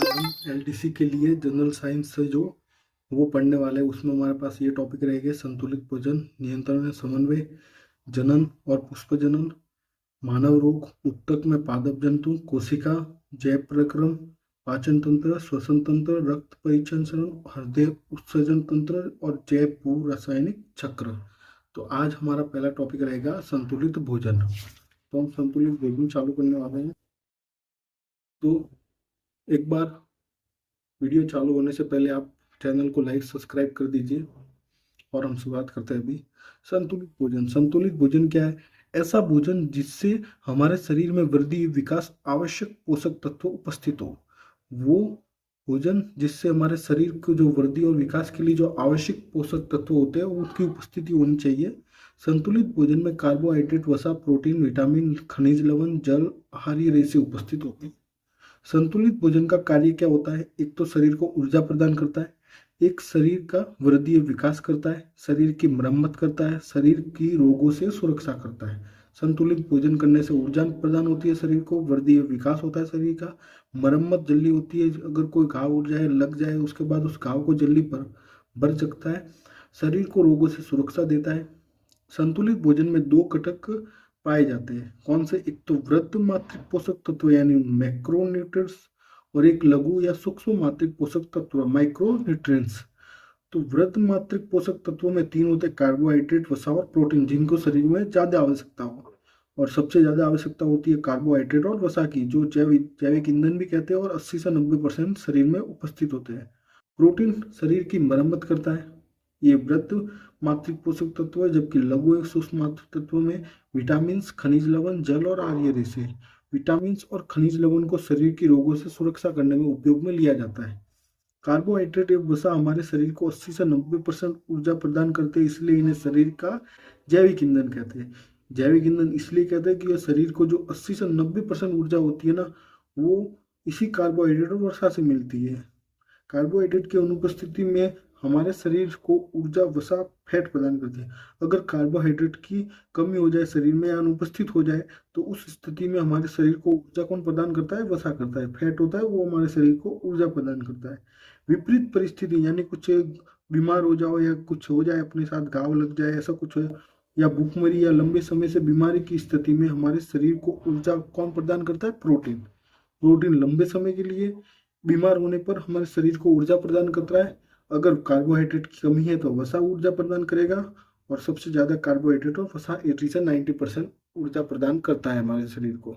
हम एलडीसी के लिए जनरल साइंस से जो वो पढ़ने वाले हैं, उसमें हमारे पास ये टॉपिक रहेगा संतुलित भोजन, नियंत्रण, समन्वय, जनन और पुष्प जनन, मानव रोग, उत्तक में पादप जंतु, कोशिका, जैव प्रक्रम, पाचन तंत्र, श्वसन तंत्र, रक्त परिचंचरण, हृदय उत्सर्जन तंत्र और जैव भू रासायनिक चक्र। तो आज हमारा पहला टॉपिक रहेगा संतुलित भोजन। तो हम संतुलित भोजन चालू करने वाले हैं। तो एक बार वीडियो चालू होने से पहले आप चैनल को लाइक सब्सक्राइब कर दीजिए। और हम शुरुआत करते हैं अभी। संतुलित भोजन। संतुलित भोजन क्या है? ऐसा भोजन जिससे हमारे शरीर में वृद्धि, विकास, आवश्यक पोषक तत्व उपस्थित हो। वो भोजन जिससे हमारे शरीर को जो वृद्धि और विकास के लिए जो आवश्यक पोषक तत्व होते हैं उसकी उपस्थिति होनी चाहिए। संतुलित भोजन में कार्बोहाइड्रेट, वसा, प्रोटीन, विटामिन, खनिज लवण, जल, आहारीय रेशे उपस्थित होते हैं। संतुलित भोजन का कार्य क्या होता है? एक तो शरीर को ऊर्जा प्रदान करता है, एक शरीर का वृद्धि और विकास करता है, शरीर की मरम्मत करता है, शरीर की रोगों से सुरक्षा करता है। संतुलित भोजन करने से ऊर्जा प्रदान होती है शरीर को, वृद्धि और विकास होता है शरीर का, मरम्मत जल्दी होती है। अगर कोई घाव उठ जाए, लग जाए, उसके बाद उस घाव को जल्दी पर भर सकता है, शरीर को रोगों से सुरक्षा देता है। संतुलित भोजन में दो घटक पाए जाते हैं। कौन से? एक तो वृहद मात्रिक पोषक तत्व यानी मैक्रोन्यूट्रिएंट्स और एक लघु या सूक्ष्म मात्रिक पोषक तत्व माइक्रोन्यूट्रिएंट्स। तो वृहद मात्रिक पोषक तत्वों में तीन होते हैं: कार्बोहाइड्रेट, वसा और प्रोटीन, जिनको शरीर में ज्यादा आवश्यकता हो। और सबसे ज्यादा आवश्यकता होती है कार्बोहाइड्रेट और वसा की, जो जैविक ईंधन भी कहते हैं, और 80 से 90% शरीर में उपस्थित होते हैं। प्रोटीन शरीर की मरम्मत करता है, ये वृहद मात्रिक पोषक तत्व है। जबकि लघु एक सूक्ष्म मात्रिक तत्व में विटामिन, खनिज लवण, जल और आहारीय रेशे। विटामिन और खनिज लवण को शरीर की रोगों से सुरक्षा करने में उपयोग में लिया जाता है। कार्बोहाइड्रेट एवं वसा हमारे शरीर को 80 से 90% ऊर्जा प्रदान करते हैं, इसलिए इन्हें शरीर का जैविक ईंधन कहते हैं। जैविक ईंधन इसलिए कहते हैं कि यह शरीर को जो 80 से 90% ऊर्जा होती है ना, वो इसी कार्बोहाइड्रेट और वसा से मिलती है। कार्बोहाइड्रेट की अनुपस्थिति में हमारे शरीर को ऊर्जा, वसा, फैट प्रदान करती है। अगर कार्बोहाइड्रेट की कमी हो जाए शरीर में या अनुपस्थित हो जाए, तो उस स्थिति में हमारे शरीर को ऊर्जा कौन प्रदान करता है? वसा करता है। फैट होता है वो हमारे शरीर को ऊर्जा प्रदान करता है। विपरीत परिस्थिति यानी कुछ बीमार हो जाओ या कुछ हो जाए, अपने साथ घाव लग जाए, ऐसा कुछ हो, या भूखमरी या लंबे समय से बीमारी की स्थिति में हमारे शरीर को ऊर्जा कौन प्रदान करता है? प्रोटीन। प्रोटीन लंबे समय के लिए बीमार होने पर हमारे शरीर को ऊर्जा प्रदान करता है। अगर कार्बोहाइड्रेट की कमी है तो वसा ऊर्जा प्रदान करेगा, और सबसे ज्यादा कार्बोहाइड्रेट और वसा 80 से 90% ऊर्जा प्रदान करता है हमारे शरीर को।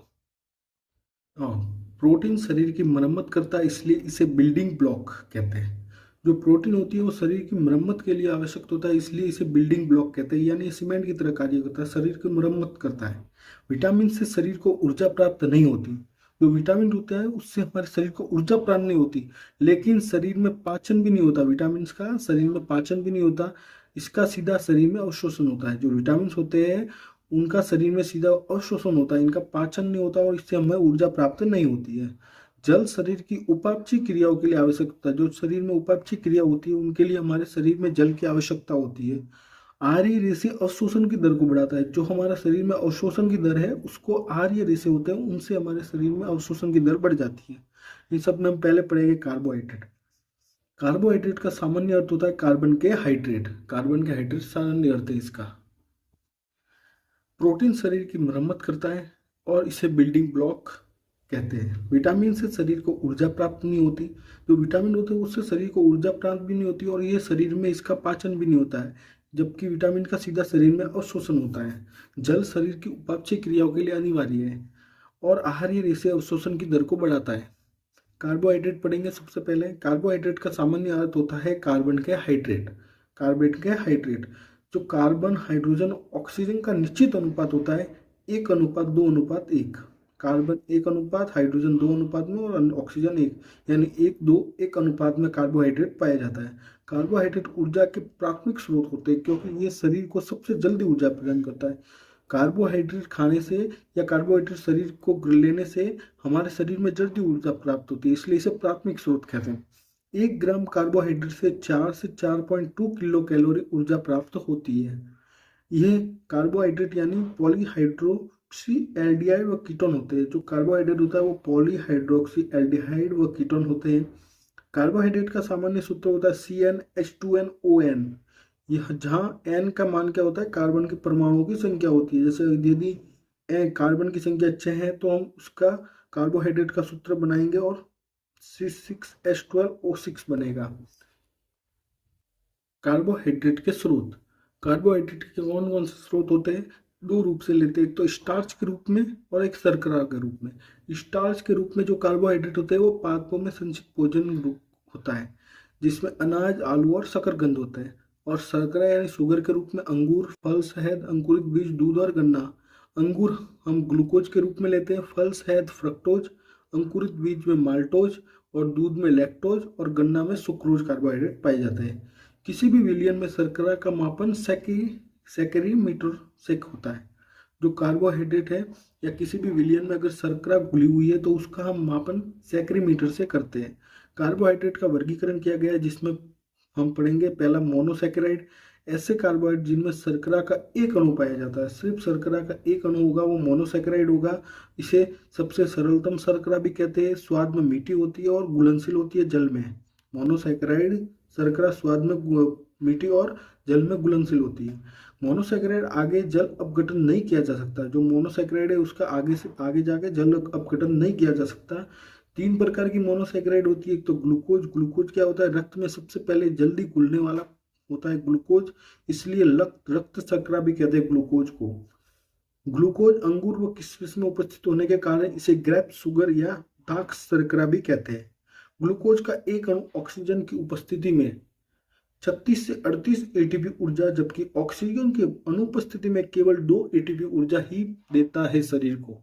हाँ, प्रोटीन शरीर की मरम्मत करता है, इसलिए इसे बिल्डिंग ब्लॉक कहते हैं। जो प्रोटीन होती है वो शरीर की मरम्मत के लिए आवश्यक होता है, इसलिए इसे बिल्डिंग ब्लॉक कहते हैं। यानी सीमेंट की तरह कार्य करता है, शरीर की मरम्मत करता है। विटामिन से शरीर को ऊर्जा प्राप्त नहीं होती। जो विटामिन होता है उससे हमारे शरीर को ऊर्जा प्राप्त नहीं होती, लेकिन शरीर में पाचन भी नहीं होता। विटामिन का शरीर में पाचन भी नहीं होता, इसका सीधा शरीर में अवशोषण होता है। जो विटामिन होते हैं उनका शरीर में सीधा अवशोषण होता है, इनका पाचन नहीं होता, और इससे हमें ऊर्जा प्राप्त नहीं होती है। जल शरीर की उपापचय क्रियाओं के लिए आवश्यक होता है। जो शरीर में उपापचय क्रिया होती है उनके लिए हमारे शरीर में जल की आवश्यकता होती है। आहारीय रेशे अवशोषण की दर को बढ़ाता है। जो हमारा शरीर में अवशोषण की दर है उसको आहारीय रेशे होते हैं, उनसे हमारे शरीर में अवशोषण की दर बढ़ जाती है। ये सब में हम पहले पढ़ेंगे कार्बोहाइड्रेट। कार्बोहाइड्रेट का सामान्य अर्थ होता है कार्बन के हाइड्रेट। कार्बन के हाइड्रेट सामान्य अर्थ है इसका। प्रोटीन शरीर की मरम्मत करता है और इसे बिल्डिंग ब्लॉक कहते हैं। विटामिन से शरीर को ऊर्जा प्राप्त नहीं होती। जो विटामिन होते हैं उससे शरीर को ऊर्जा प्राप्त भी नहीं होती, और ये शरीर में इसका पाचन भी नहीं होता है, जबकि विटामिन का सीधा शरीर में अवशोषण होता है। जल शरीर की उपापचय क्रियाओं के लिए अनिवार्य है, और आहारीय रेशे अवशोषण की दर को बढ़ाता है। कार्बोहाइड्रेट पढ़ेंगे सबसे पहले। कार्बोहाइड्रेट का सामान्य अर्थ होता है कार्बन के हाइड्रेट। कार्बन के हाइड्रेट, जो कार्बन, हाइड्रोजन, ऑक्सीजन का निश्चित अनुपात होता है 1:2:1। कार्बन 1 अनुपात, हाइड्रोजन 2 अनुपात में, और ऑक्सीजन 1, यानी 1:2:1 अनुपात में कार्बोहाइड्रेट पाया जाता है। कार्बोहाइड्रेट ऊर्जा के प्राथमिक स्रोत होते हैं, क्योंकि ये शरीर को सबसे जल्दी ऊर्जा प्रदान करता है। कार्बोहाइड्रेट खाने से या कार्बोहाइड्रेट शरीर को लेने से हमारे शरीर में जल्दी ऊर्जा प्राप्त होती है, इसलिए इसे प्राथमिक स्रोत कहते हैं। 1 ग्राम कार्बोहाइड्रेट से 4 से 4.2 किलो कैलोरी ऊर्जा प्राप्त होती है। यह कार्बोहाइड्रेट यानी पॉलीहाइड्रो एल्डिहाइड व कीटोन होते हैं। जो कार्बोहाइड्रेट होता है वो पॉलीहाइड्रोक्सी एल्डिहाइड व कीटोन होते हैं। कार्बोहाइड्रेट का सामान्य सूत्र होता है CnH2nOn। यह जहाँ n का मान क्या होता है, कार्बन के परमाणुओं की संख्या होती है। जैसे यदि कार्बन की संख्या 6 है तो हम उसका कार्बोहाइड्रेट का सूत्र बनाएंगे और C6H12O6 बनेगा। कार्बोहाइड्रेट के स्रोत, कार्बोहाइड्रेट के कौन कौन से स्रोत होते हैं, दो रूप से लेते हैं, एक तो स्टार्च के रूप में और एक शर्करा के रूप में। स्टार्च के रूप में जो कार्बोहाइड्रेट होते हैं वो पादपों में संचित भोजन होता है जिसमें अनाज, आलू और शकरकंद होते हैं। और शर्करा यानी शुगर के रूप में अंगूर, फल, शहद, अंकुरित बीज, दूध और गन्ना। अंगूर हम ग्लूकोज के रूप में लेते हैं, फल शहद फ्रक्टोज, अंकुरित बीज में माल्टोज और दूध में लैक्टोज और गन्ना में सुक्रोज कार्बोहाइड्रेट पाए जाते हैं। किसी भी विलयन में शर्करा का मापन सेकेरीमीटर से होता है। जो कार्बोहाइड्रेट है या किसी भी विलयन में अगर शर्करा घुली हुई है तो उसका हम मापन सेकेरीमीटर से करते हैं। कार्बोहाइड्रेट का वर्गीकरण किया गया है जिसमें हम पढ़ेंगे पहला मोनोसैकेराइड, ऐसे कार्बोहाइड्रेट जिनमें शर्करा का एक अणु पाया जाता है, सिर्फ शर्करा का एक अणु होगा वो मोनोसैकेराइड होगा। इसे सबसे सरलतम शर्करा भी कहते हैं, स्वाद में मीठी होती है और घुलनशील होती है जल में। मोनोसैकेराइड शर्करा स्वाद में मीठी और जल में घुलनशील होती है। मोनोसैकेराइड आगे जल अपघटन नहीं किया जा सकता। जो मोनोसैकेराइड है उसका आगे से आगे जाके जल अपघटन नहीं किया जा सकता। तीन प्रकार की मोनोसैकेराइड होती है। एक तो ग्लूकोज, ग्लूकोज क्या होता है, रक्त में सबसे पहले जल्दी घुलने वाला होता है ग्लूकोज, इसलिए रक्त शर्करा भी कहते हैं ग्लूकोज को। ग्लूकोज अंगूर व किशमिश में उपस्थित होने के कारण इसे ग्रेप शुगर या दार्क शर्करा भी कहते हैं। ग्लूकोज का एक अणु ऑक्सीजन की उपस्थिति में 36 से 38 एटीपी ऊर्जा, जबकि ऑक्सीजन की अनुपस्थिति में केवल 2 एटीपी ऊर्जा ही देता है शरीर को।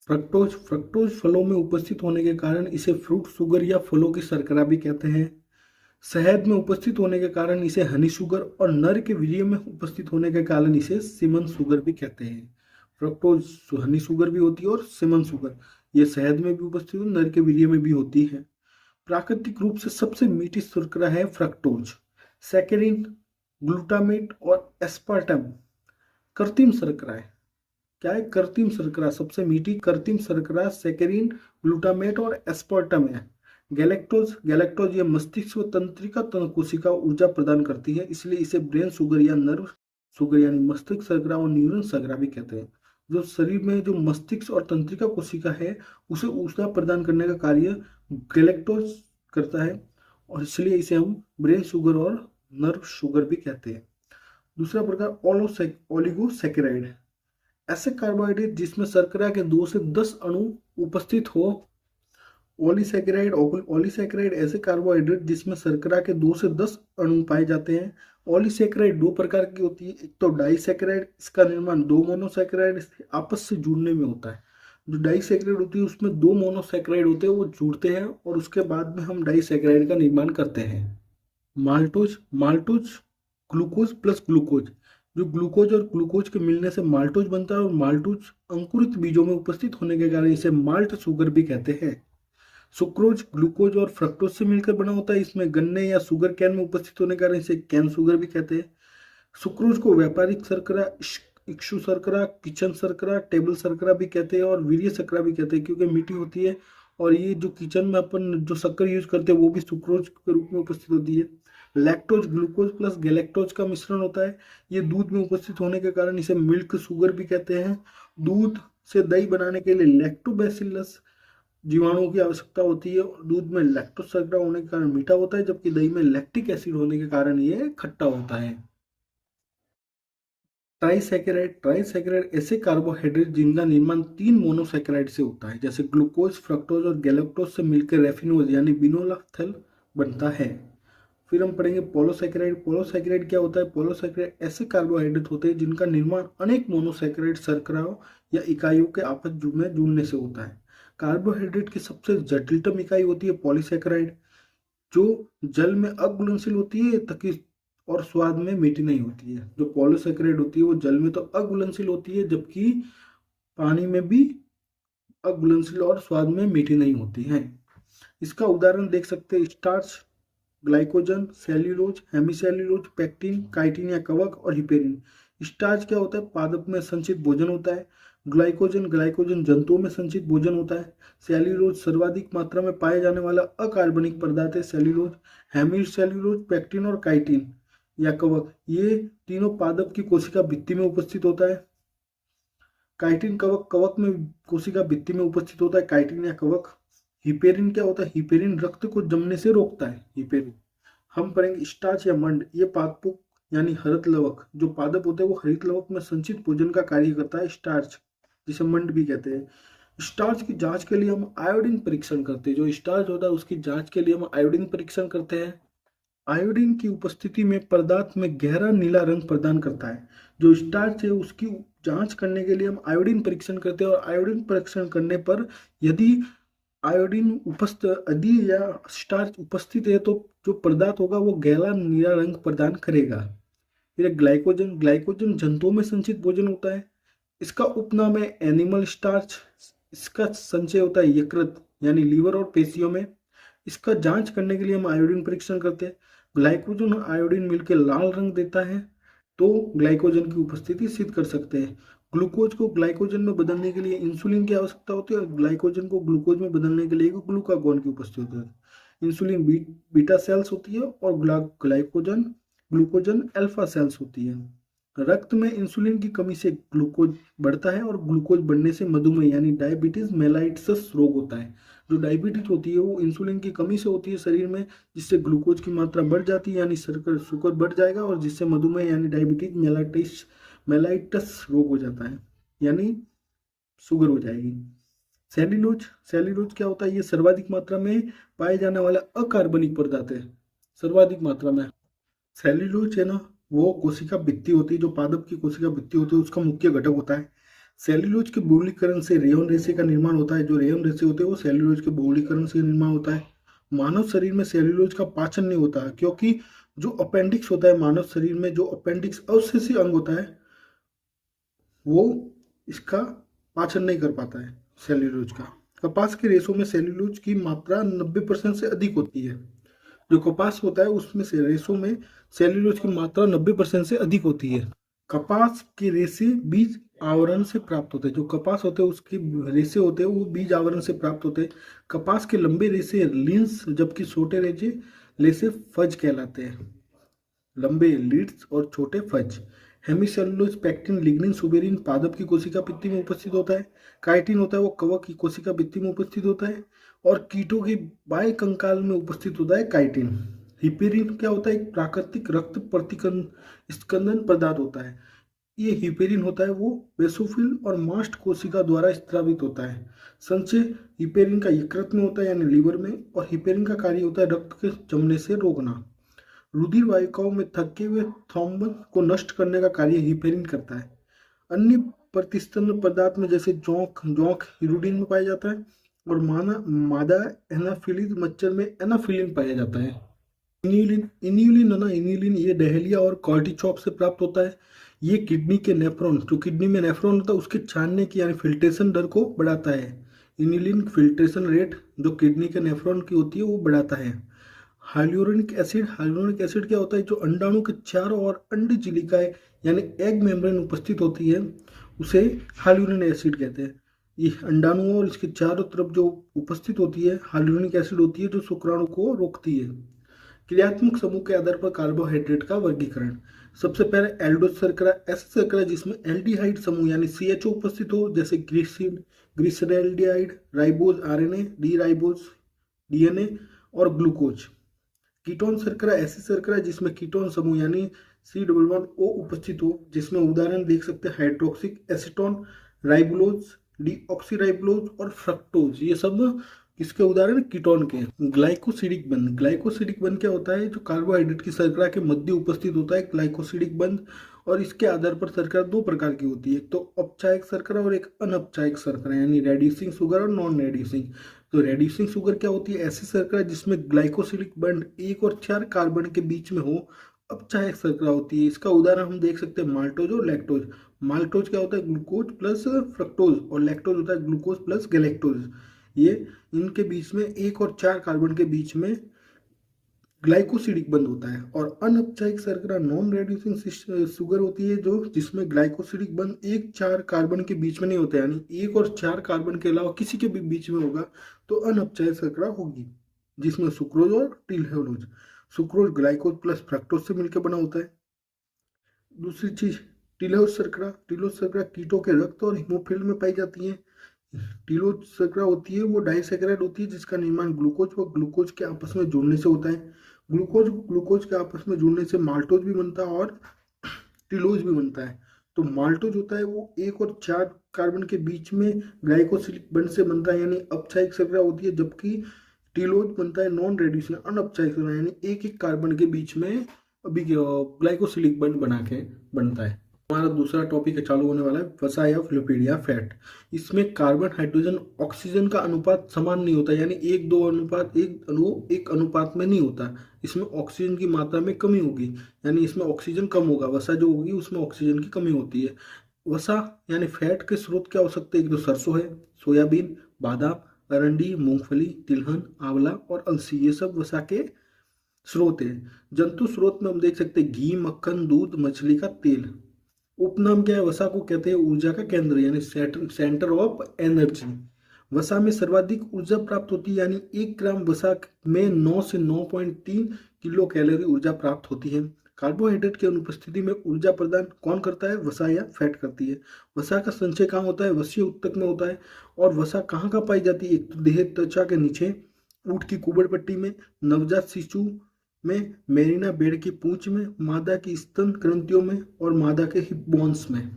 फ्रक्टोज, फ्रक्टोज फलों में उपस्थित होने के कारण इसे फ्रूट शुगर या फलों की शर्करा भी कहते हैं। शहद में उपस्थित होने के कारण इसे हनी शुगर और नर के वीर्य में उपस्थित होने के कारण इसे सीमन शुगर भी कहते हैं। फ्रक्टोज हनी शुगर भी होती है और सीमन शुगर ये शहद में भी उपस्थित होती है, नर के वीर्य में भी होती है। प्राकृतिक रूप से सबसे मीठी शर्करा है फ्रक्टोज। सैकरीन, ग्लूटामेट और एस्पार्टम कृत्रिम शर्करा है। क्या है, कृत्रिम शर्करा सबसे मीठी कृत्रिम शर्करा सैकरीन, ग्लूटामेट और एस्पार्टम है। गैलेक्टोज, गैलेक्टोज ये मस्तिष्क व तंत्रिका कोशिका ऊर्जा प्रदान करती है, इसलिए इसे ब्रेन शुगर या नर्व शुगर यानी मस्तिष्क शर्करा और न्यूरन शर्करा भी कहते हैं। जो शरीर में जो मस्तिष्क और तंत्रिका कोशिका है उसे ऊर्जा प्रदान करने का कार्य गैलेक्टोज करता है और इसलिए इसे हम ब्रेन शुगर और नर्व शुगर भी कहते हैं। दूसरा प्रकार ओलिगोसैकेराइड, ऐसे कार्बोहाइड्रेट जिसमें शर्करा के 2 से 10 अणु उपस्थित हो। ओलिसैकेराइड, ओलिसैकेराइड ऐसे कार्बोहाइड्रेट जिसमें शर्करा के 2 से 10 अणु पाए जाते हैं। ओलिसैकेराइड दो प्रकार की होती है, एक तो डाइसैकेराइड, इसका निर्माण दो मोनोसैकेराइड आपस से जुड़ने में होता है। जो डाइसैकेराइड होती है उसमें दो मोनोसैकेराइड होते हैं वो जुड़ते हैं और उसके बाद में हम डाइसैकेराइड का निर्माण करते हैं। Maltose, maltose glucose plus glucose, जो ग्लूकोज और ग्लूकोज के मिलने से माल्टोज बनता है और माल्टोज अंकुरित बीजों में उपस्थित होने के कारण इसे माल्ट शुगर भी कहते हैं। सुक्रोज ग्लूकोज और फ्रक्टोज से मिलकर बना होता है, इसमें गन्ने या शुगर कैन में उपस्थित होने के कारण इसे कैन शुगर भी कहते हैं। सुक्रोज को व्यापारिक शर्करा, इक्षु शर्करा, किचन शर्करा, टेबल शर्करा भी कहते हैं और वीर्य शर्करा भी कहते हैं क्योंकि मीठी होती है। और ये जो किचन में अपन जो शक्कर यूज करते हैं वो भी सुक्रोज के रूप में उपस्थित होती है। लैक्टोज ग्लूकोज प्लस गैलेक्टोज का मिश्रण होता है, ये दूध में उपस्थित होने के कारण इसे मिल्क शुगर भी कहते हैं। दूध से दही बनाने के लिए लैक्टोबैसिलस जीवाणुओं की आवश्यकता होती है और दूध में लैक्टोज शर्करा होने के कारण मीठा होता है, जबकि दही में लैक्टिक एसिड होने के कारण ये खट्टा होता है। ट्राइसैकेराइड, ट्राइसैकेराइड ऐसे कार्बोहाइड्रेट जिनका निर्माण 3 मोनोसैकेराइड से होता है, जैसे ग्लूकोज, फ्रक्टोज और गैलेक्टोज से मिलकर रैफिनोज यानी बिनोलाथल बनता है। फिर हम पढ़ेंगे पोलोसैकेराइड। पोलोसैकेराइड क्या होता है, पोलोसैकेराइड ऐसे कार्बोहाइड्रेट होते हैं जिनका निर्माण अनेक मोनोसैकेराइड शर्कराओं या इकाइयों के आपस में जुड़ने से होता है। कार्बोहाइड्रेट की सबसे जटिलतम इकाई होती है पॉलीसैकेराइड, जो जल में अघुलनशील होती है तक और स्वाद में मीठी नहीं होती है। जो पॉलीसैकेराइड होती है वो जल में तो अघुलनशील होती है जबकि पानी में भी अघुलनशील और स्वाद में मीठी नहीं होती है। इसका उदाहरण देख सकते हैं, starch, glycogen, cellulose, hemicellulose, pectin, chitin या कवक और हिपेरिन। स्टार्च क्या होता है, पादप में संचित भोजन होता है। ग्लाइकोजन ग्लाइकोजन जंतुओं में संचित भोजन होता है। सेल्यूलोज सर्वाधिक मात्रा में पाए जाने वाला अकार्बनिक पदार्थ है सेल्यूलोज। हेमी सेल्यूलोज, पेक्टिन और काइटिन या कवक, ये तीनों पादप की कोशिका भित्ति में उपस्थित होता है। काइटिन कवक, कवक में कोशिका भित्ति में उपस्थित होता है काइटिन या कवक। हिपेरिन क्या होता है? हिपेरिन रक्त को जमने से रोकता है। हिपेरिन हम पढ़ेंगे। स्टार्च या मंड, ये पादप यानी हरित लवक, जो पादप होते हैं वो हरित लवक में संचित भोजन का कार्य करता है। स्टार्च जिसे मंड भी कहते हैं। स्टार्च की जांच के लिए हम आयोडीन परीक्षण करते हैं। जो स्टार्च होता है उसकी जांच के लिए हम आयोडीन परीक्षण करते हैं। आयोडीन की उपस्थिति में पदार्थ में गहरा नीला रंग प्रदान करता है। जो स्टार्च है उसकी जांच करने के लिए हम आयोडीन परीक्षण करते हैं, और आयोडीन परीक्षण करने पर यदि आयोडीन यदि या स्टार्च उपस्थित है तो जो पदार्थ होगा वो गहरा नीला रंग प्रदान करेगा। फिर ग्लाइकोजन, ग्लाइकोजन जंतुओं में संचित भोजन होता है। इसका उपनाम है एनिमल स्टार्च। इसका संचय होता है यकृत यानी लीवर और पेशियों में। इसका जांच करने के लिए हम आयोडीन परीक्षण करते हैं। ग्लाइकोजन और आयोडीन मिलकर लाल रंग देता है, तो ग्लाइकोजन की उपस्थिति सिद्ध कर सकते हैं। ग्लूकोज को ग्लाइकोजन में बदलने के लिए इंसुलिन की आवश्यकता होती है, और ग्लाइकोजन को ग्लूकोज में बदलने के लिए ग्लूकागॉन की उपस्थिति होती है। इंसुलिन बीटा सेल्स होती है और ग्लाइकोजन ग्लूकोजन अल्फा सेल्स होती है। रक्त में इंसुलिन की कमी से ग्लूकोज बढ़ता है, और ग्लूकोज बढ़ने से मधुमेह यानी डायबिटीज मेलाइटस रोग होता है। जो डायबिटीज होती है वो इंसुलिन की कमी से होती है शरीर में, जिससे ग्लूकोज की मात्रा बढ़ जाती है यानी शुगर बढ़ जाएगा, और जिससे मधुमेह यानी डायबिटीज मेलाइटस रोग हो जाता है यानी शुगर हो जाएगी। सेल्यूलोज, सेल्यूलोज क्या होता है? ये सर्वाधिक मात्रा में पाए जाने वाला अकार्बनिक पदार्थ है। सर्वाधिक मात्रा में सेल्यूलोज है ना, वो कोशिका भित्ति होती है, जो पादप की कोशिका भित्ति होती है उसका मुख्य घटक होता है। सेल्यूलोज के बहुलीकरण से रेयन रेशे का निर्माण होता है। जो रेयन रेशे होते हैं वो सेल्यूलोज के बहुलीकरण से निर्माण होता है। मानव शरीर में सेल्यूलोज का पाचन नहीं होता है, क्योंकि जो अपेंडिक्स होता है मानव शरीर में, जो अपेंडिक्स अवशेषीय अंग होता है वो इसका पाचन नहीं कर पाता है सेल्यूलोज का। कपास के रेशों में सेल्यूलोज की मात्रा 90% से अधिक होती है। जो कपास होता है उसमें से रेशों में सेल्यूलोज की मात्रा 90% से अधिक होती है। कपास के रेशे बीज आवरण से प्राप्त होते हैं। जो कपास होते हैं उसके रेशे होते हैं वो बीज आवरण से प्राप्त होते हैं। कपास के लंबे रेशे लिंस, जबकि छोटे रेशे फज कहलाते हैं। लंबे लीड्स और छोटे fuzz. Hemicellulose, pectin, lignin, suberin पादप की कोशिका भित्ति में उपस्थित होता है। काइटिन होता है वो कवक की कोशिका भित्ति में उपस्थित होता है, और कीटों के बाह्य कंकाल में उपस्थित होता है काइटिन। हिपेरिन क्या होता है? एक प्राकृतिक रक्त स्कंदन पदार्थ होता है। ये हिपेरिन होता है वो बेसोफिल और मास्ट कोशिका द्वारा स्त्रावित होता है। संचय हिपेरिन का यकृत में होता है यानी लीवर में, और हिपेरिन का कार्य होता है रक्त के जमने से रोकना। रुधिर वाहिकाओं में थके हुए थ्रोम्बन को नष्ट करने का कार्य हिपेरिन करता है। अन्य प्रतिस्तंभ पदार्थ में जैसे जोंक हिरुडिन में पाया जाता है, और मादा एनाफिलीज मच्छर में एनाफिलिन पाया जाता है। इन्यूलिन ये डहेलिया और कॉर्टिचॉप से प्राप्त होता है। ये किडनी के नेफ्रॉन, जो किडनी में नेफ्रॉन होता है उसके छानने की यानी फिल्ट्रेशन दर को बढ़ाता है। इन्यूलिन फिल्ट्रेशन रेट जो किडनी के नेफ्रॉन की होती है वो बढ़ाता है। हाइलुरोनिक एसिड क्या होता है? जो अंडाणु के चारों ओर अंड चिलिकाएं यानी एग मेम्ब्रेन उपस्थित होती है उसे हाइलुरोनिक एसिड कहते हैं। ये अंडाणु और इसके चारों तरफ जो उपस्थित होती है हाइलुरोनिक एसिड होती है, जो शुक्राणु को रोकती है। क्रियात्मक समूह के आधार पर कार्बोहाइड्रेट का वर्गीकरण। सबसे पहले एल्डोज शर्करा, ऐसा शर्करा जिसमें एल्डिहाइड समूह यानी CHO उपस्थित हो, जैसे glyceraldehyde, ribose RNA, D ribose DNA और ग्लूकोज। कीटोन शर्करा, ऐसी शर्करा जिसमें कीटोन समूह यानी C11O उपस्थित हो, जिसमें उदाहरण देख सकते हैं हाइड्रोक्सिक एसीटोन, राइबोलोज, डीऑक्सीराइबोलोज और फ्रक्टोज। ये सब किसके उदाहरण? कीटोन के। ग्लाइकोसिडिक बंध, ग्लाइकोसिडिक बंध क्या होता है? जो कार्बोहाइड्रेट की शर्करा के मध्य उपस्थित होता है ग्लाइकोसिडिक बंध, और इसके आधार पर शर्करा दो प्रकार की होती है, एक तो अपचायक शर्करा और एक अनअपचायक शर्करा यानी रेड्यूसिंग शुगर और नॉन रेड्यूसिंग। तो रेड्यूसिंग शुगर क्या होती है? ऐसी शर्करा जिसमें ग्लाइकोसिडिक बंध 1 और 4 कार्बन के बीच में हो, अपचायक शर्करा होती है। इसका उदाहरण हम देख सकते हैं माल्टोज और लैक्टोज। माल्टोज क्या होता है? ग्लूकोज प्लस फ्रक्टोज, और लैक्टोज होता है ग्लूकोज प्लस गैलेक्टोज। ये इनके बीच में 1 और 4 कार्बन के बीच में ग्लाइकोसिडिक बंद होता है। और अनअपचायिक शर्करा नॉन रेड्यूसिंग शुगर होती है जो जिसमें ग्लाइकोसिडिक बंद एक चार कार्बन के बीच में नहीं होता, यानी एक और चार कार्बन के अलावा किसी के भी बीच में होगा तो अनअपचायिक शर्करा होगी, जिसमें सुक्रोज और टिलहेलोज। सुक्रोज ग्लाइकोज प्लस फ्रक्टोज से मिलकर बना होता है। दूसरी चीज टिलोज शर्करा कीटों के रक्त और हीमोफिल में पाई जाती है। टिलोज शर्करा होती है वो डाइसैकेराइड होती है जिसका निर्माण ग्लूकोज व ग्लूकोज के आपस में जुड़ने से होता है। ग्लूकोज ग्लूकोज के आपस में जुड़ने से माल्टोज भी बनता है और टिलोज भी बनता है। तो माल्टोज होता है वो एक और चार कार्बन के बीच में ग्लाइकोसिलिक बंध से बनता है, यानी अपचायिक शर्करा होती है, जबकि टिलोज बनता है नॉन रेड्यूसिंग अनअपचायिक शर्करा, यानी एक एक कार्बन के बीच में अभी ग्लाइकोसिलिक बंध बना के बनता है। हमारा दूसरा टॉपिक चालू होने वाला है वसा या लिपिड या फैट। इसमें कार्बन हाइड्रोजन ऑक्सीजन का अनुपात समान नहीं होता, यानी एक दो अनुपात एक अनुपात में नहीं होता। इसमें ऑक्सीजन की मात्रा में कमी होगी, यानी इसमें ऑक्सीजन कम होगा। वसा जो होगी उसमें ऑक्सीजन की कमी होती है। वसा यानी फैट के स्रोत क्या हो सकते हैं? एक तो सरसों है, सोयाबीन, बादाम, अरंडी, मूंगफली, तिलहन, आंवला और अलसी, ये सब वसा के स्रोत है। जंतु स्रोत में हम देख सकते हैं घी, मक्खन, दूध, मछली का तेल। उपनाम क्या है? वसा को कहते हैं ऊर्जा का केंद्र, यानी सेंटर ऑफ एनर्जी। वसा में सर्वाधिक ऊर्जा प्राप्त होती है, यानी 1 ग्राम वसा में 9 से 9.3 किलो कैलोरी ऊर्जा प्राप्त होती है। कार्बोहाइड्रेट की अनुपस्थिति में ऊर्जा प्रदान कौन करता है? वसा या फैट करती है। वसा का संचय कहाँ होता है? वसीय ऊतक में होता है। और वसा कहाँ कहाँ पाई जाती है? एक तो देह त्वचा के नीचे, ऊँट की कुबड़ पट्टी में, नवजात शिशु में, मेरिना भेड़ की पूंछ में, मादा की स्तन ग्रंथियों में और मादा के हिप बोन्स में।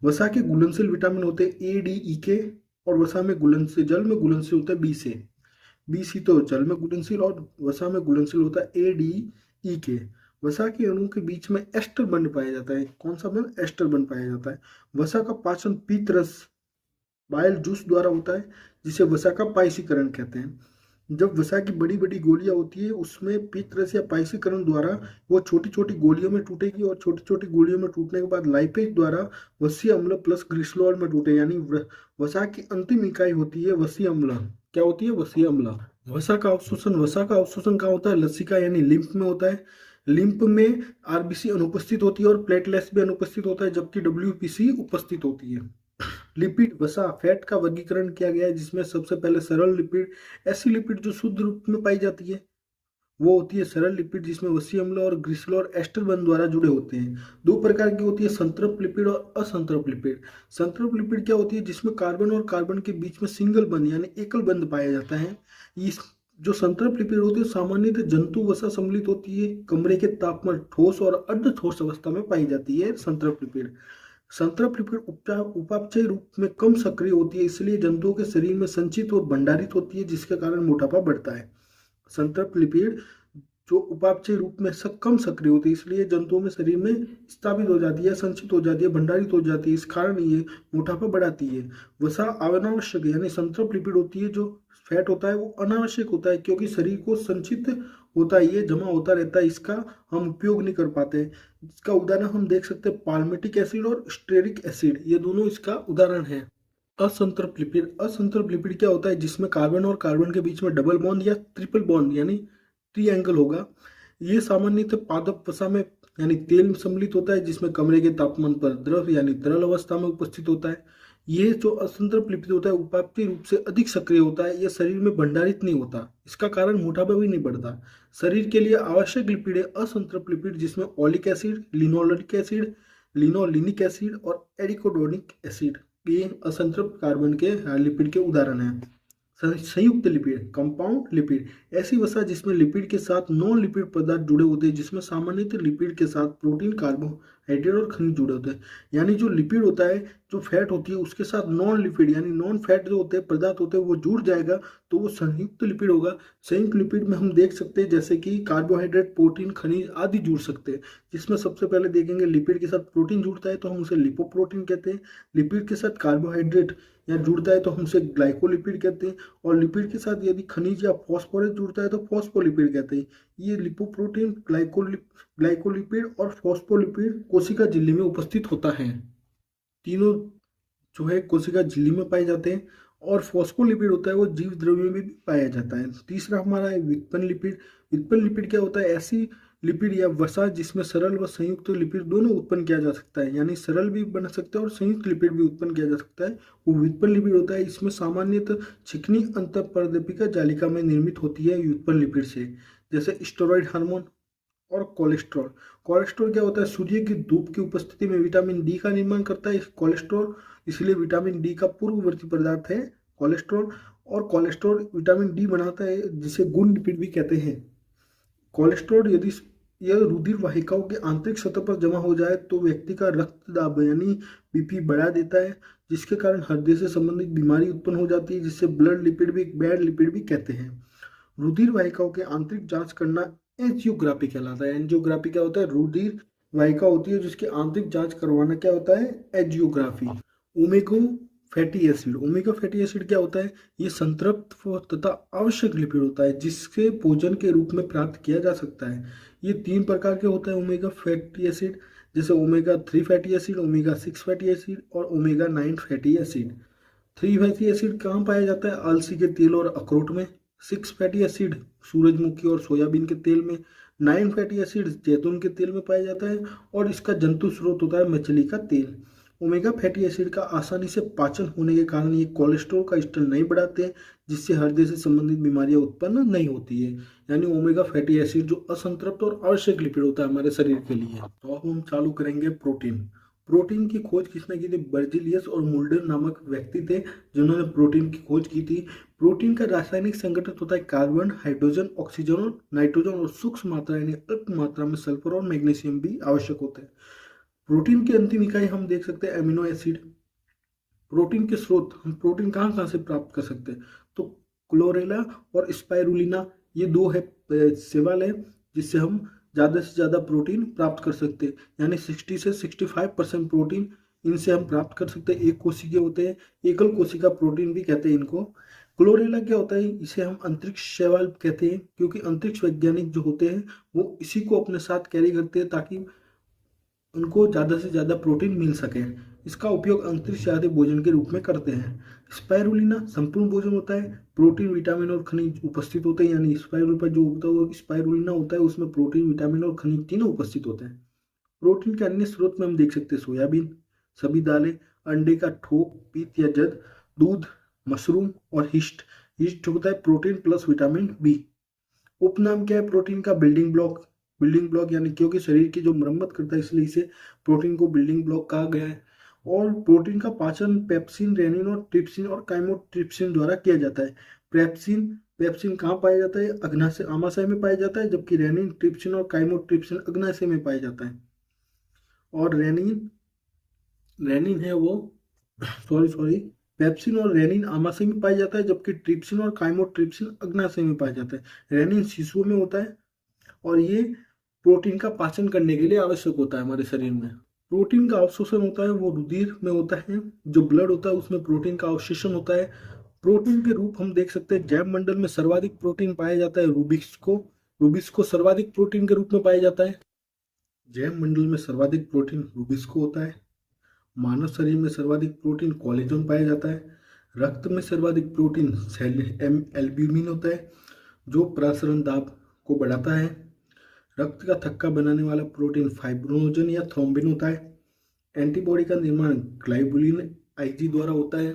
वसा के घुलनशील विटामिन होते हैं ए, डी, ई के। और वसा में घुलनशील जल में घुलनशील होता है बी से। बी सी तो जल में घुलनशील और वसा में घुलनशील होता है ए, डी, ई के। वसा के अणु के बीच में एस्टर बंध पाया जाता है। कौन सा बंध? एस्टर बंध पाया जाता है। वसा का पाचन पीत रस बाइल जूस द्वारा होता है, जिसे वसा का पाइसीकरण कहते हैं। जब वसा की बड़ी बड़ी गोलियां होती है उसमें पित्त या पाइसीकरण द्वारा वो छोटी छोटी गोलियों में टूटेगी और छोटी छोटी गोलियों में टूटने के बाद लाइपेज द्वारा वसीय अम्ल प्लस ग्लिसरॉल में टूटे, यानी वसा की अंतिम इकाई होती है वसीय अम्ल। क्या होती है? वसीय अम्ल। वसा का अवशोषण कहाँ होता है? लसिका यानी लिम्फ में होता है। लिम्फ में आरबीसी अनुपस्थित होती है और प्लेटलेट्स भी अनुपस्थित होता है, जबकि डब्ल्यूपीसी उपस्थित होती है। लिपिड वसा फैट का वर्गीकरण किया गया है, जिसमें सबसे पहले सरल लिपिड, ऐसी लिपिड जो शुद्ध रूप में पाई जाती है वो होती है सरल लिपिड, जिसमें वसीय अम्ल और ग्लिसरॉल और एस्टर बंध द्वारा जुड़े होते हैं। दो प्रकार की होती है, संतृप्त लिपिड और असंतृप्त लिपिड। संतृप्त लिपिड क्या होती है? जिसमें कार्बन और कार्बन के बीच में सिंगल बंध यानी एकल बंध पाया जाता है। इस जो संतृप्त लिपिड होती है सामान्यतः जंतु वसा सम्मिलित होती है, कमरे के तापमान ठोस और अर्ध ठोस अवस्था में पाई जाती है संतृप्त लिपिड। संतृप्त लिपिड उपापचय रूप में कम सक्रिय होती है, इसलिए जंतुओं के शरीर में संचित और भंडारित होती है, जिसके कारण मोटापा बढ़ता है। संतृप्त लिपिड जो उपापचय रूप में कम सक्रिय होती है, इसलिए जंतुओं में शरीर में स्थापित हो जाती है, संचित हो जाती है, भंडारित हो जाती है, इस कारण ये मोटापा बढ़ाती है। वसा अनावश्यक यानी संतृप्त लिपिड होती है, जो फैट होता है वो अनावश्यक होता है, क्योंकि शरीर को संचित होता है, ये जमा होता रहता है, इसका हम उपयोग नहीं कर पाते। इसका उदाहरण हम देख सकते हैं पाल्मिटिक एसिड और स्टेरिक एसिड, ये दोनों इसका उदाहरण है। असंतृप्त लिपिड क्या होता है? जिसमें कार्बन और कार्बन के बीच में डबल बॉन्ड या ट्रिपल बॉन्ड यानी ट्रीएंगल होगा। ये सामान्यतः पादप वसा में यानी तेल सम्मिलित होता है, जिसमें कमरे के तापमान पर द्रव यानी तरल अवस्था में उपस्थित होता है। ये जो असंतृप्त लिपिड होता है उपापचय रूप से अधिक सक्रिय होता है, यह शरीर में भंडारित नहीं होता, इसका कारण मोटापा भी नहीं बढ़ता। शरीर के लिए आवश्यक लिपिड है असंतृप्त लिपिड, जिसमें oleic acid, linoleic acid, linolenic acid और एरिकोडोनिक एसिड, ये असंतृप्त कार्बन के लिपिड के उदाहरण हैं। संयुक्त लिपिड कंपाउंड लिपिड ऐसी वसा जिसमें लिपिड के साथ नॉन लिपिड पदार्थ जुड़े होते हैं, जिसमें सामान्यतः लिपिड के साथ प्रोटीन, कार्बोहाइड्रेट और खनिज जुड़े होते हैं। यानी जो लिपिड होता है, जो फैट होती है, उसके साथ नॉन लिपिड यानी नॉन फैट जो होते हैं पदार्थ होते हैं वो जुड़ जाएगा तो वो संयुक्त लिपिड होगा। संयुक्त लिपिड में हम देख सकते हैं जैसे कि कार्बोहाइड्रेट, प्रोटीन, खनिज आदि जुड़ सकते हैं, जिसमें सबसे पहले देखेंगे लिपिड के साथ प्रोटीन जुड़ता है तो हम उसे लिपोप्रोटीन कहते हैं। लिपिड के साथ कार्बोहाइड्रेट या जुड़ता है तो हम उसे ग्लाइकोलिपिड कहते हैं। और लिपिड के साथ यदि खनिज या फॉस्फोरस जुड़ता है तो फॉस्फोलिपिड कहते हैं। ये लिपोप्रोटीन, ग्लाइकोलिपिड और फॉस्फोलिपिड कोशिका झिल्ली में उपस्थित होता है। तीनों जो है कोशिका झिल्ली में पाए जाते हैं और फॉस्फोलिपिड होता है वो जीव द्रव्यों में भी पाया जाता है। तीसरा हमारा है व्युत्पन्न लिपिड। व्युत्पन्न लिपिड क्या होता है? ऐसी लिपिड या वसा जिसमें सरल व संयुक्त लिपिड दोनों उत्पन्न किया जा सकता है, यानी सरल भी बन सकता है और संयुक्त लिपिड भी उत्पन्न किया जा सकता है, वो व्युत्पन्न लिपिड होता है। इसमें सामान्यतः चिकनी अंतःपर्दपिका जालिका में निर्मित होती है व्युत्पन्न लिपिड से, जैसे स्टेरॉइड हार्मोन और कोलेस्ट्रॉल। कोलेस्ट्रॉल क्या होता है? सूर्य की धूप की उपस्थिति में विटामिन डी का निर्माण करता है कोलेस्ट्रॉल, इसलिए विटामिन डी का पूर्ववर्ती पदार्थ है कोलेस्ट्रॉल। और कोलेस्ट्रॉल विटामिन डी बनाता है जिसे गुण लिपिड भी कहते हैं। कोलेस्ट्रॉल यदि यह रुधिर वाहिकाओं के आंतरिक सतह पर जमा हो जाए तो व्यक्ति का रक्त दाब यानी बीपी बढ़ा देता है, जिसके कारण हृदय से संबंधित बीमारी उत्पन्न हो जाती है, जिससे ब्लड लिपिड भी बैड लिपिड भी कहते हैं। रुधिर वाहिकाओं के आंतरिक जांच करना एंजियोग्राफी कहलाता है। एंजियोग्राफी क्या होता है? रुधिर वाहिका होती है जिसकी आंतरिक जांच करवाना क्या होता है? Angiography. Omega fatty acid. Omega fatty acid क्या होता है? ये संतृप्त तथा आवश्यक लिपिड होता है जिसके भोजन के रूप में प्राप्त किया जा सकता है। ये 3 प्रकार के होता है ओमेगा फैटी एसिड, जैसे omega 3 fatty acid, omega 6 fatty acid और omega 9 fatty acid. 3 fatty acid कहाँ पाया जाता है? अलसी के तेल और अखरोट में। 6 फैटी एसिड सूरजमुखी और सोयाबीन के तेल में। 9 फैटी एसिड जैतून के तेल में पाया जाता है और इसका जंतु स्रोत होता है मछली का तेल। ओमेगा फैटी एसिड का आसानी से पाचन होने के कारण ये कोलेस्ट्रॉल का स्तर नहीं बढ़ाते, जिससे हृदय से संबंधित बीमारियां उत्पन्न नहीं होती है। यानी ओमेगा फैटी एसिड जो असंतृप्त और आवश्यक लिपिड होता है हमारे शरीर के लिए। तो अब हम चालू करेंगे प्रोटीन। प्रोटीन की खोज किसने की थी? बर्जिलियस और मुल्डर नामक व्यक्ति थे जिन्होंने प्रोटीन की खोज की थी। प्रोटीन का रासायनिक संगठन होता है कार्बन, हाइड्रोजन, ऑक्सीजन और नाइट्रोजन और सूक्ष्म मात्रा यानी अल्प मात्रा में सल्फर और मैग्नीशियम भी आवश्यक होते हैं। प्रोटीन की अंतिम इकाई हम देख सकते हैं एमिनो एसिड। प्रोटीन के स्रोत हम प्रोटीन कहाँ कहाँ से प्राप्त कर सकते हैं? तो क्लोरेला और स्पाइरुलिना ये 2 है सेवाल है जिससे हम ज़्यादा से ज़्यादा प्रोटीन प्राप्त कर सकते हैं, यानी 60 से 65% प्रोटीन इनसे हम प्राप्त कर सकते हैं। एक कोशिकीय होते हैं, एकल कोशिका प्रोटीन भी कहते हैं इनको। क्लोरेला क्या होता है? इसे हम अंतरिक्ष शैवाल कहते हैं क्योंकि अंतरिक्ष वैज्ञानिक जो होते हैं वो इसी को अपने साथ कैरी करते हैं ताकि उनको ज़्यादा से ज़्यादा प्रोटीन मिल सके। इसका उपयोग अंतरिक्ष आदि भोजन के रूप में करते हैं। स्पाइरुलिना संपूर्ण भोजन होता है, प्रोटीन, विटामिन और खनिज उपस्थित होते हैं, यानी स्पाइरुल पर जो होता है वो स्पाइरुलिना होता है, उसमें प्रोटीन, विटामिन और खनिज तीनों उपस्थित होते हैं। प्रोटीन के अन्य स्रोत में हम देख सकते हैं सोयाबीन, सभी दालें, अंडे का ठोक, पीत या जद, दूध, मशरूम और हिस्ट। हिस्ट होता है प्रोटीन प्लस विटामिन बी। उपनाम क्या है प्रोटीन का? Building block. बिल्डिंग ब्लॉक यानी क्योंकि शरीर की जो मरम्मत करता है इसलिए इसे प्रोटीन को बिल्डिंग ब्लॉक कहा गया है। और प्रोटीन का पाचन पेप्सिन, रेनिन और ट्रिप्सिन और काइमोट्रिप्सिन द्वारा किया जाता है। पेप्सिन पेप्सिन कहाँ पाया जाता है? अग्नाशय आमाशय में पाया जाता है, जबकि रेनिन, ट्रिप्सिन और काइमोट्रिप्सिन अग्नाशय में पाया जाता है। और रेनिन रेनिन है वो सॉरी पेप्सिन और रेनिन आमाशय में पाया जाता है, जबकि ट्रिप्सिन और काइमोट्रिप्सिन अग्नाशय में पाया जाता है। रेनिन शिशुओं में होता है और ये प्रोटीन का पाचन करने के लिए आवश्यक होता है हमारे शरीर में। प्रोटीन का अवशोषण होता है वो रुधिर में होता है, जो ब्लड होता है उसमें प्रोटीन का अवशोषण होता है। प्रोटीन के रूप हम देख सकते हैं जैव मंडल में सर्वाधिक प्रोटीन पाया जाता है रूबिक्स को सर्वाधिक प्रोटीन के रूप में पाया जाता है। जैव मंडल में सर्वाधिक प्रोटीन रूबिक्स को होता है। मानव शरीर में सर्वाधिक प्रोटीन कोलेजन पाया जाता है। रक्त में सर्वाधिक प्रोटीन एल्ब्यूमिन होता है जो प्रसरण दाब को बढ़ाता है। रक्त का थक्का बनाने वाला प्रोटीन फाइब्रोनोजन या थ्रोम्बिन होता है। एंटीबॉडी का निर्माण ग्लाइबुलिन आईजी द्वारा होता है।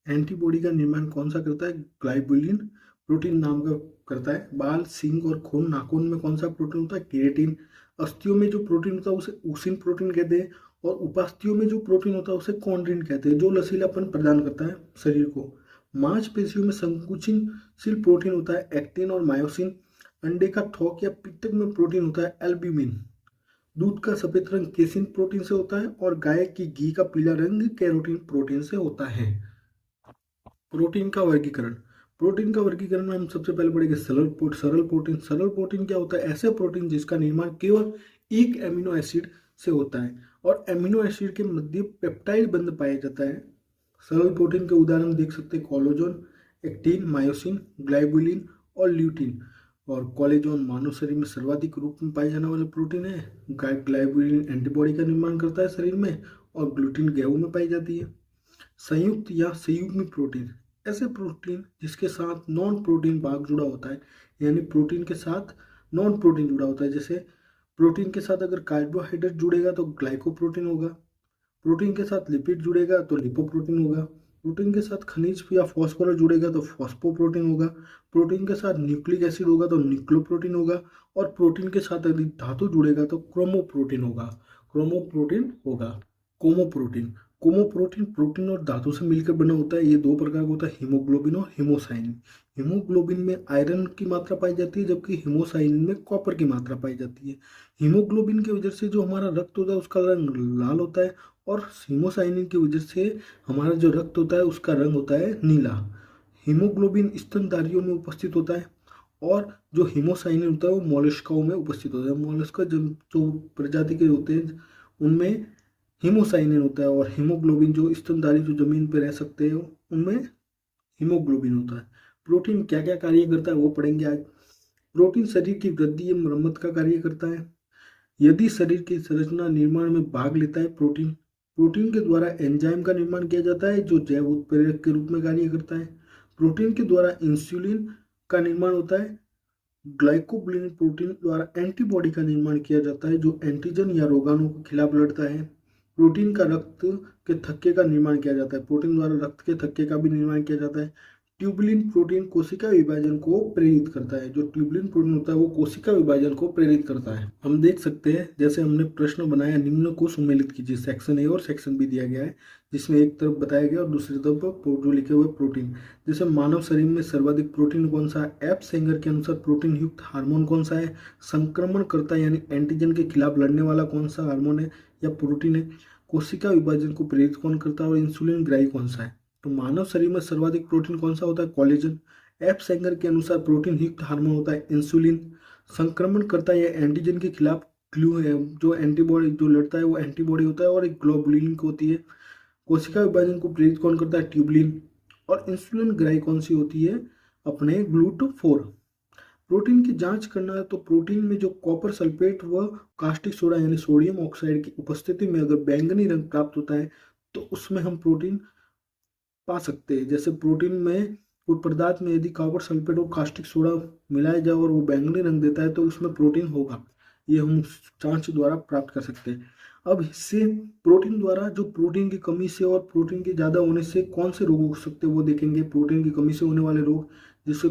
एंटीबॉडी का निर्माण कौन सा करता है? ग्लाइबुलिन प्रोटीन नाम का करता है। बाल, सींग और खून, नाखून में कौन सा प्रोटीन होता है? केरेटिन। अस्थियों में जो प्रोटीन होता है उसे ऊसिन प्रोटीन कहते हैं और उपास्थियों में जो प्रोटीन होता है उसे कॉन्ड्रिन कहते हैं, जो लचीलापन प्रदान करता है शरीर को। मांसपेशियों में संकुचनशील प्रोटीन होता है एक्टिन और मायोसिन। अंडे का थोक या पित्तक में प्रोटीन होता है एल्ब्यूमिन। दूध का सफेद रंग केसिन प्रोटीन से होता है और गाय की घी का पीला रंग कैरोटीन प्रोटीन से होता है। प्रोटीन का वर्गीकरण में हम सबसे पहले पढ़ेंगे सरल प्रोटीन। सरल प्रोटीन क्या होता है? ऐसे प्रोटीन जिसका निर्माण केवल एक एमिनो एसिड से होता है और एमिनो एसिड के मध्य पेप्टाइड बंध पाया जाता है। सरल प्रोटीन के उदाहरण देख सकते हैं कोलेजन, एक्टिन, मायोसिन, ग्लाइबुलिन और ल्यूटिन। और कोलेजन मानव शरीर में सर्वाधिक रूप में पाए जाने वाला प्रोटीन है। ग्लाइबुलिन एंटीबॉडी का निर्माण करता है शरीर में और ग्लूटिन गेहूं में पाई जाती है। संयुक्त या संयुग्मी प्रोटीन, ऐसे प्रोटीन जिसके साथ नॉन प्रोटीन भाग जुड़ा होता है, यानी प्रोटीन के साथ नॉन प्रोटीन जुड़ा होता है। जैसे प्रोटीन के साथ अगर कार्बोहाइड्रेट जुड़ेगा तो ग्लाइकोप्रोटीन होगा, प्रोटीन के साथ लिपिड जुड़ेगा तो लिपोप्रोटीन होगा, प्रोटीन के साथ खनिज या फॉस्फोरस जुड़ेगा तो फॉस्फोप्रोटीन होगा, प्रोटीन के साथ न्यूक्लिक एसिड होगा तो न्यूक्लियोप्रोटीन होगा, और प्रोटीन के साथ यदि धातु जुड़ेगा तो क्रोमोप्रोटीन होगा। क्रोमोप्रोटीन होगा। कोमोप्रोटीन, कोमोप्रोटीन प्रोटीन और धातु से मिलकर बना होता है। ये दो प्रकार का होता है, हीमोग्लोबिन और हीमोसाइनिन। हीमोग्लोबिन में आयरन की मात्रा पाई जाती है, जबकि हीमोसाइनिन में कॉपर की मात्रा पाई जाती है। हीमोग्लोबिन की वजह से जो हमारा रक्त होता है उसका रंग लाल होता है, और हीमोसाइनिन की वजह से हमारा जो रक्त होता है उसका रंग होता है नीला। हीमोग्लोबिन स्तनधारियों में उपस्थित होता है, और जो हीमोसाइनिन होता है वो मोलस्काओं में उपस्थित होता है। मोलस्का जो प्रजाति के होते हैं उनमें हीमोसाइनिन होता है, और हीमोग्लोबिन जो स्तनधारी जो जमीन पर रह सकते हैं उनमें हीमोग्लोबिन होता है। प्रोटीन क्या क्या कार्य करता है वो पढ़ेंगे आज। प्रोटीन शरीर की वृद्धि एवं मरम्मत का कार्य करता है। यदि शरीर की संरचना निर्माण में भाग लेता है प्रोटीन, प्रोटीन के द्वारा एंजाइम का निर्माण किया जाता है जो जैव उत्प्रेरक के रूप में कार्य करता है। प्रोटीन के द्वारा इंसुलिन का निर्माण होता है। ग्लाइकोबिलिन प्रोटीन द्वारा एंटीबॉडी का निर्माण किया जाता है जो एंटीजन या रोगाणु के खिलाफ लड़ता है। प्रोटीन का रक्त के थक्के का निर्माण किया जाता है। प्रोटीन द्वारा रक्त के थक्के का भी निर्माण किया जाता है। ट्यूबुलिन प्रोटीन कोशिका विभाजन को प्रेरित करता है। जो ट्यूबुलिन प्रोटीन होता है वो कोशिका विभाजन को प्रेरित करता है। हम देख सकते हैं, जैसे हमने प्रश्न बनाया, निम्न को सुमेलित कीजिए। सेक्शन ए और सेक्शन बी दिया गया है, जिसमें एक तरफ बताया गया और दूसरी तरफ जो लिखे हुए प्रोटीन। जैसे मानव शरीर में सर्वाधिक प्रोटीन कौन सा है? एफ सेंगर के अनुसार प्रोटीन युक्त हार्मोन कौन सा है? संक्रमण करता यानी एंटीजन के खिलाफ लड़ने वाला कौन सा हार्मोन है या प्रोटीन है? कोशिका विभाजन को प्रेरित कौन करता है? और इंसुलिन ग्राही कौन सा है? तो मानव शरीर में सर्वाधिक प्रोटीन कौन सा होता है? कोलेजन। एफ सेंगर के अनुसार प्रोटीन युक्त हार्मोन होता है इंसुलिन। संक्रमण करता है एंटीजन के खिलाफ ग्लू है, जो एंटीबॉडी जो लड़ता है वो एंटीबॉडी होता है, और एक ग्लोबुलिन होती है। कोशिका विभाजन को प्रेरित कौन करता है? ट्यूबुलिन। और इंसुलिन ग्राही कौन सी होती है? अपने ग्लूटाथोन। प्रोटीन की जांच करना है तो प्रोटीन में जो कॉपर सल्फेट व कास्टिक सोडा यानी सोडियम ऑक्साइड की उपस्थिति में अगर बैंगनी रंग प्राप्त होता है तो उसमें हम प्रोटीन पा सकते हैं। जैसे प्रोटीन में कोई पदार्थ में यदि कॉपर सल्फेट और कास्टिक सोडा मिलाया जाए और वो बैंगनी रंग देता है तो उसमें प्रोटीन होगा। ये हम जांच द्वारा प्राप्त कर सकते हैं। अब इससे प्रोटीन द्वारा जो प्रोटीन की कमी से और प्रोटीन के ज़्यादा होने से कौन से रोग हो सकते हैं वो देखेंगे। प्रोटीन की कमी से होने वाले रोग, जैसे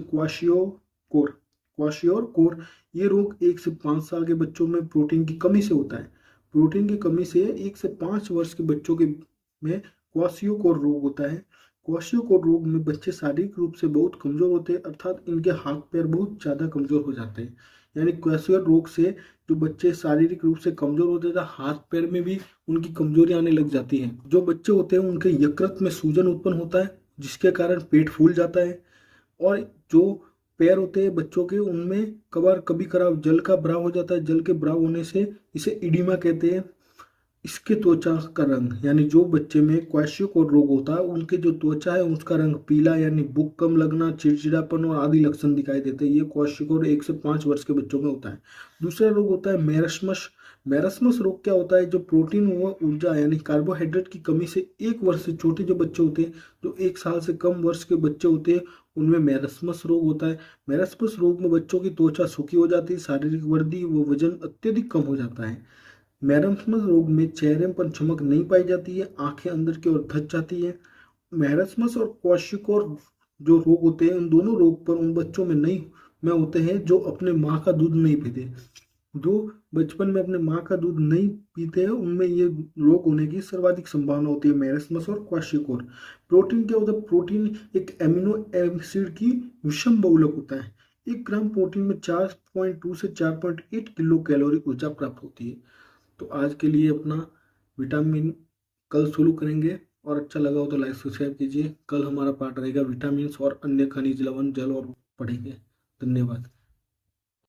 क्वाशियोर कोर, ये रोग 1 से 5 साल के बच्चों में प्रोटीन की कमी से होता है। प्रोटीन की कमी से 1 से 5 वर्ष के बच्चों के में क्वाशियोकोर रोग होता है। क्वाशियोकोर रोग में बच्चे शारीरिक रूप से बहुत कमजोर होते हैं, अर्थात इनके हाथ पैर बहुत ज़्यादा कमजोर हो जाते हैं। यानी क्वाशियोर रोग से जो बच्चे शारीरिक रूप से कमजोर होते हैं, हाथ पैर में भी उनकी कमजोरी आने लग जाती है। जो बच्चे होते हैं उनके यकृत में सूजन उत्पन्न होता है, जिसके कारण पेट फूल जाता है। और जो पैर होते हैं बच्चों के, उनमें कभी खराब जल का भराव हो जाता है। जल के भराव होने से इसे इडिमा कहते हैं। इसके त्वचा का रंग, यानी जो बच्चे में क्वाशियोकोर रोग होता है उनके जो त्वचा है उसका रंग पीला, यानी भूख कम लगना, चिड़चिड़ापन और आदि लक्षण दिखाई देते हैं। ये क्वाशियोकोर 1 से 5 वर्ष के बच्चों में होता है। दूसरा रोग होता है मेरस्मस। मेरस्मस रोग क्या होता है? जो प्रोटीन व ऊर्जा यानी कार्बोहाइड्रेट की कमी से 1 वर्ष से छोटे जो बच्चे होते हैं, जो 1 साल से कम वर्ष के बच्चे होते हैं, उनमें मेरस्मस रोग होता है। मेरस्मस रोग में बच्चों की त्वचा सूखी हो जाती है, शारीरिक वृद्धि व वजन अत्यधिक कम हो जाता है। मैरस्मस रोग में चेहरे पर चमक नहीं पाई जाती है, आंखें अंदर की ओर धंस जाती है। मैरस्मस और क्वाशियोकोर जो रोग होते हैं, उन दोनों रोग पर उन बच्चों में नहीं में होते हैं जो अपने माँ का दूध नहीं पीते। जो बचपन में अपने माँ का दूध नहीं पीते हैं उनमें ये रोग होने की सर्वाधिक संभावना होती है, मैरस्मस और क्वाशियोकोर। प्रोटीन क्या होता है? प्रोटीन एक एमिनो एसिड की विषम बहुलक होता है। 1 ग्राम प्रोटीन में 4.2 से 4.8 किलो कैलोरी ऊर्जा प्राप्त होती है। तो आज के लिए अपना विटामिन कल शुरू करेंगे, और अच्छा लगा हो तो लाइक सब्सक्राइब कीजिए। कल हमारा पार्ट रहेगा विटामिन और अन्य खनिज लवण जल और पढ़ेंगे। धन्यवाद।